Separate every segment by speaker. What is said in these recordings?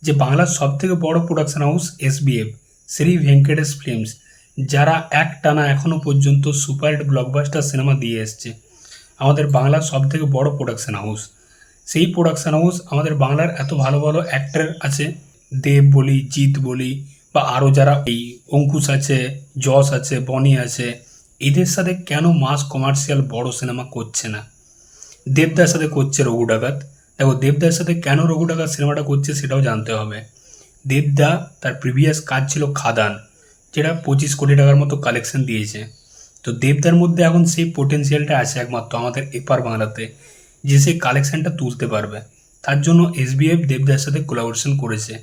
Speaker 1: যে বাংলার সবথেকে বড় production house SBF, Shri Venkatesh films, যারা একটানা এখনো পর্যন্ত সুপারহিট ব্লকবাস্টার সিনেমা দিয়ে এসছে, আমাদের বাংলার সবথেকে বড় প্রোডাকশন হাউস। সেই প্রোডাকশন হাউস আমাদের বাংলার এত ভালো ভালো অ্যাক্টর আছে, দেব বলি, জিৎ বলি, বা আরও যারা এই অঙ্কুশ আছে, যশ আছে, বনি আছে, এদের সাথে কেন মাস কমার্শিয়াল বড় সিনেমা করছে না? দেবদার সাথে করছে রঘু ডাকাত। দেখো, দেবদার সাথে কেন রঘু ডাকাত সিনেমাটা করছে সেটাও জানতে হবে। দেবদা তার প্রিভিয়াস কাজ ছিল খাদান, যেটা 25 কোটি টাকার মতো কালেকশন দিয়েছে। তো দেবদার মধ্যে এখন সেই পোটেন্সিয়ালটা আছে একমাত্র আমাদের এপার বাংলাতে, যে সেই কালেকশনটা তুলতে পারবে। তার জন্য এসবিএফ দেবদার সাথে কোলাবোরেশন করেছে,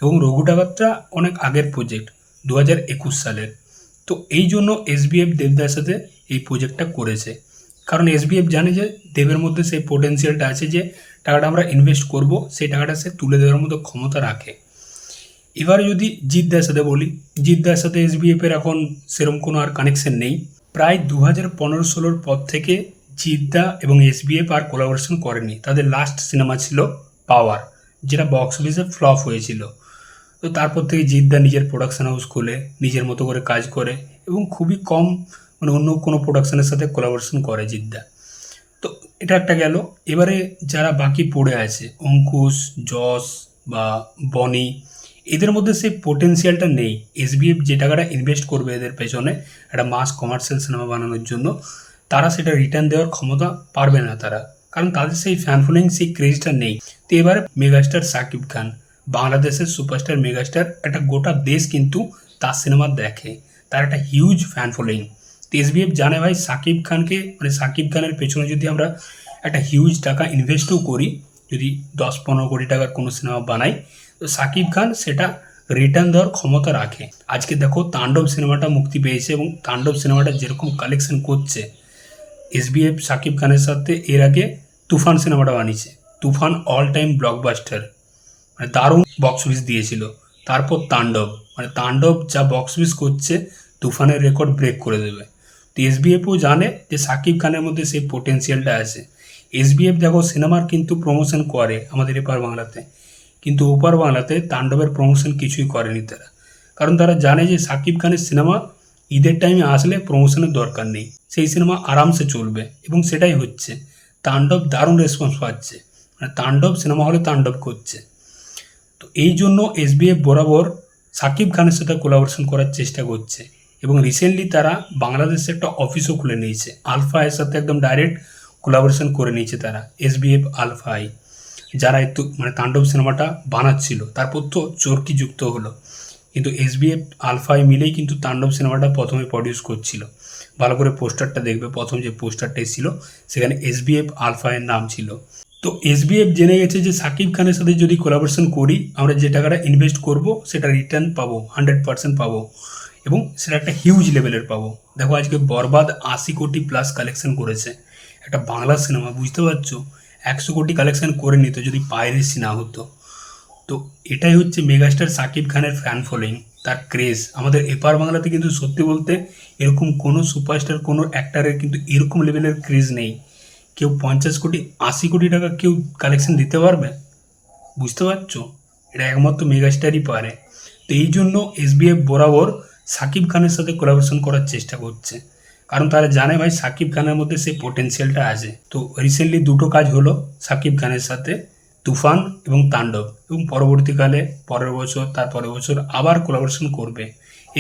Speaker 1: এবং রঘু ডাকাতটা অনেক আগের প্রজেক্ট, 2021 সালের। তো এই জন্য এসবিএফ দেবদার সাথে এই প্রজেক্টটা করেছে, কারণ এসবিএফ জানে যে দেবের মধ্যে সেই পোটেন্সিয়ালটা আছে, যে টাকাটা আমরা ইনভেস্ট করব সেই টাকাটা সে তুলে দেওয়ার মতো ক্ষমতা রাখে। এবারে যদি জিৎদার সাথে বলি, জিৎদার সাথে এসবিএফের এখন সেরকম কোনো আর কানেকশন নেই। প্রায় 2015-16 পর থেকে জিৎদা এবং এসবিএফ আর কোলাবোরেশন করেনি। তাদের লাস্ট সিনেমা ছিল পাওয়ার, যেটা বক্স অফিসে ফ্লপ হয়েছিল। তো তারপর থেকে জিৎদা নিজের প্রোডাকশন হাউস খুলে নিজের মতো করে কাজ করে, এবং খুবই কম অন্য কোনো প্রোডাকশনের সাথে কোলাবোরেশন করে জিৎদা। তো এটা একটা গেল। এবারে যারা বাকি পড়ে আছে, অঙ্কুশ, যশ বা বনি, এদের মধ্যে সেই পোটেন্সিয়ালটা নেই। এসবিএফ যে টাকাটা ইনভেস্ট করবে এদের পেছনে একটা মাস কমার্শিয়াল সিনেমা বানানোর জন্য, তারা সেটা রিটার্ন দেওয়ার ক্ষমতা পারবে না তারা, কারণ তাদের সেই ফ্যান ফলোয়িং, সেই ক্রেজটা নেই। তো এবারে মেগাস্টার শাকিব খান, বাংলাদেশের সুপারস্টার মেগাস্টার, একটা গোটা দেশ কিন্তু তার সিনেমা দেখে, তার একটা হিউজ ফ্যান ফলোয়িং। তো এসবিএফ জানে ভাই শাকিব খানকে, মানে শাকিব খানের পেছনে যদি আমরা একটা হিউজ টাকা ইনভেস্টও করি, যদি 10-15 কোটি টাকার কোনো সিনেমা বানাই, তো শাকিব খান সেটা রিটার্ন দেওয়ার ক্ষমতা রাখে। আজকে দেখো তাণ্ডব সিনেমাটা মুক্তি পেয়েছে, এবং তাণ্ডব সিনেমাটা যেরকম কালেকশন করছে, এসবিএফ শাকিব খানের সাথে এর আগে তুফান সিনেমাটা বানিয়েছে। তুফান অল টাইম ব্লকবাস্টার, মানে দারুণ বক্স অফিস দিয়েছিল। তারপর তাণ্ডব, মানে তাণ্ডব যা বক্স অফিস করছে, তুফানের রেকর্ড ব্রেক করে দেবে। তো এসবিএফও জানে যে শাকিব খানের মধ্যে সেই পোটেন্সিয়ালটা আছে। এসবিএফ দেখো সিনেমার কিন্তু প্রমোশন করে আমাদের এপার বাংলাতে, কিন্তু ওপার বাংলাতে তাণ্ডবের প্রমোশন কিছুই করেনি তারা, কারণ তারা জানে যে শাকিব খানের সিনেমা ঈদের টাইমে আসলে প্রমোশনের দরকার নেই, সেই সিনেমা আরামসে চলবে, এবং সেটাই হচ্ছে। তাণ্ডব দারুণ রেসপন্স পাচ্ছে, মানে তাণ্ডব সিনেমা হলে তাণ্ডব করছে। তো এই জন্য এসবিএফ বরাবর শাকিব খানের সাথে কোলাবোরেশন করার চেষ্টা করছে, এবং রিসেন্টলি তারা বাংলাদেশে একটা অফিসও খুলে নিয়েছে। আলফা এর সাথে একদম ডাইরেক্ট কোলাবোরেশন করে নিয়েছে তারা, এসবিএফ আলফা আই, যারা একটু মানে তাণ্ডব সিনেমাটা বানাচ্ছিল। তারপর তো চরকি যুক্ত হলো, কিন্তু এসবিএফ আলফা আই মিলেই কিন্তু তাণ্ডব সিনেমাটা প্রথমে প্রডিউস করছিল। ভালো করে পোস্টারটা দেখবে, প্রথম যে পোস্টারটা এসেছিল সেখানে এসবিএফ আলফা এর নাম ছিল। তো এসবিএফ জেনে গেছে যে শাকিব খানের সাথে যদি কোলাবোরেশন করি, আমরা যে টাকাটা ইনভেস্ট করব সেটা রিটার্ন পাবো, 100% পাবো, এবং সেটা একটা হিউজ লেভেলের পাবো। দেখো আজকে বরবাদ 80 কোটি প্লাস কালেকশন করেছে, একটা বাংলা সিনেমা, বুঝতে পারছো? 100 কোটি কালেকশন করে নিত যদি পাইরেসি না হতো। তো এটাই হচ্ছে মেগাস্টার শাকিব খানের ফ্যান ফলোয়িং, তার ক্রেজ। আমাদের এপার বাংলাতে কিন্তু সত্যি বলতে এরকম কোনো সুপারস্টার, কোনো অ্যাক্টারের কিন্তু এরকম লেভেলের ক্রেজ নেই। কেউ 50 কোটি 80 কোটি টাকা কেউ কালেকশন দিতে পারবে? বুঝতে পারছো? এটা একমাত্র মেগাস্টারই পারে। তো এই জন্য এসবিএফ বরাবর শাকিব খানের সাথে কোলাবোরেশন করার চেষ্টা করছে, কারণ তারা জানে ভাই শাকিব খানের মধ্যে সেই পোটেন্সিয়ালটা আছে। তো রিসেন্টলি দুটো কাজ হলো শাকিব খানের সাথে, তুফান এবং তাণ্ডব, এবং পরবর্তীকালে পরের বছর, তারপরের বছর আবার কোলাবোরেশন করবে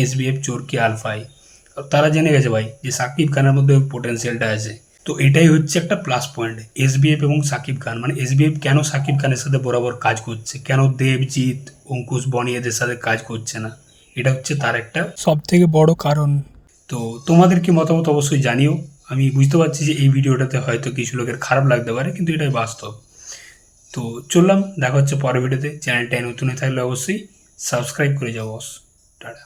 Speaker 1: এসবিএফ চরকি আলফাই। তারা জেনে গেছে ভাই যে শাকিব খানের মধ্যে পোটেন্সিয়ালটা আছে। তো এটাই হচ্ছে একটা প্লাস পয়েন্ট এসবিএফ এবং শাকিব খান, মানে এসবিএফ কেন শাকিব খানের সাথে বরাবর কাজ করছে, কেন দেবজিৎ, অঙ্কুশ, বনি এদের সাথে কাজ করছে না, এটা হচ্ছে তার একটা সব থেকে বড় কারণ। তো তোমাদের কি মতামত অবশ্যই জানিও। আমি বুঝতে পারছি যে এই ভিডিওটাতে হয়তো কিছু লোকের খারাপ লাগতে পারে, কিন্তু এটাই বাস্তব। তো চললাম, দেখা হচ্ছে পরের ভিডিওতে। চ্যানেলটায় নতুন হয়ে থাকলে অবশ্যই সাবস্ক্রাইব করে যাও বস। টাটা।